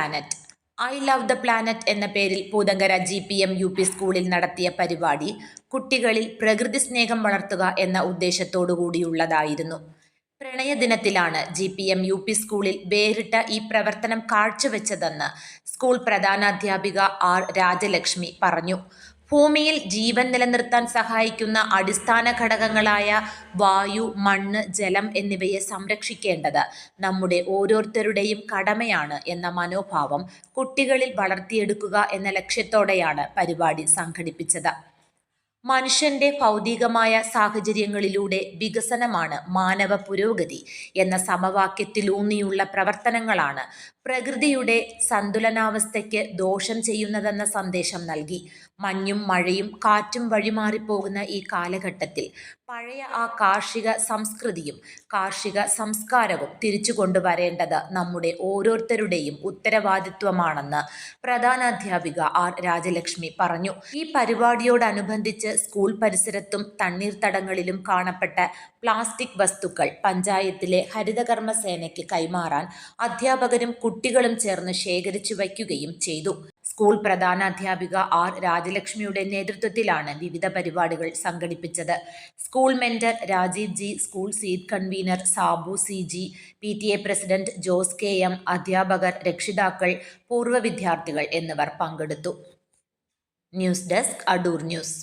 Planet. I love the planet എന്ന പേരിൽ Poothankara GPM UP സ്കൂളിൽ നടത്തിയ പരിപാടി കുട്ടികളിൽ പ്രകൃതി സ്നേഹം വളർത്തുക എന്ന ഉദ്ദേശത്തോടുകൂടിയുള്ളതായിരുന്നു. പ്രണയദിനത്തിലാണ് GPM UP സ്കൂളിൽ വേറിട്ട ഈ പ്രവർത്തനം കാഴ്ചവെച്ചതെന്ന് സ്കൂൾ പ്രധാനാധ്യാപിക R രാജലക്ഷ്മി പറഞ്ഞു. ഭൂമിയിൽ ജീവൻ നിലനിർത്താൻ സഹായിക്കുന്ന അടിസ്ഥാന ഘടകങ്ങളായ വായു, മണ്ണ്, ജലം എന്നിവയെ സംരക്ഷിക്കേണ്ടത് നമ്മുടെ ഓരോരുത്തരുടെയും കടമയാണ് എന്ന മനോഭാവം കുട്ടികളിൽ വളർത്തിയെടുക്കുക എന്ന ലക്ഷ്യത്തോടെയാണ് പരിപാടി സംഘടിപ്പിച്ചത്. മനുഷ്യന്റെ ഭൗതികമായ സാഹചര്യങ്ങളിലൂടെ വികസനമാണ് മാനവ പുരോഗതി എന്ന സമവാക്യത്തിലൂന്നിയുള്ള പ്രവർത്തനങ്ങളാണ് പ്രകൃതിയുടെ സന്തുലനാവസ്ഥയ്ക്ക് ദോഷം ചെയ്യുന്നതെന്ന സന്ദേശം നൽകി. മഞ്ഞും മഴയും കാറ്റും വഴിമാറിപ്പോകുന്ന ഈ കാലഘട്ടത്തിൽ പഴയ ആ കാർഷിക സംസ്കൃതിയും കാർഷിക സംസ്കാരവും തിരിച്ചു കൊണ്ടുവരേണ്ടത് നമ്മുടെ ഓരോരുത്തരുടെയും ഉത്തരവാദിത്വമാണെന്ന് പ്രധാനാധ്യാപിക R രാജലക്ഷ്മി പറഞ്ഞു. ഈ പരിപാടിയോടനുബന്ധിച്ച് സ്കൂൾ പരിസരത്തും തണ്ണീർത്തടങ്ങളിലും കാണപ്പെട്ട പ്ലാസ്റ്റിക് വസ്തുക്കൾ പഞ്ചായത്തിലെ ഹരിതകർമ്മസേനയ്ക്ക് കൈമാറാൻ അധ്യാപകരും കുട്ടികളും ചേർന്ന് ശേഖരിച്ചു വയ്ക്കുകയും ചെയ്തു. സ്കൂൾ പ്രധാനാധ്യാപിക R രാജലക്ഷ്മിയുടെ നേതൃത്വത്തിലാണ് വിവിധ പരിപാടികൾ സംഘടിപ്പിച്ചത്. School mentor Rajeev G, school seed convener Sabu CG, PTA president Jose KM, അധ്യാപകർ, രക്ഷിതാക്കൾ, പൂർവ്വ വിദ്യാർത്ഥികൾ എന്നിവർ പങ്കെടുത്തു. News desk, Adoor news.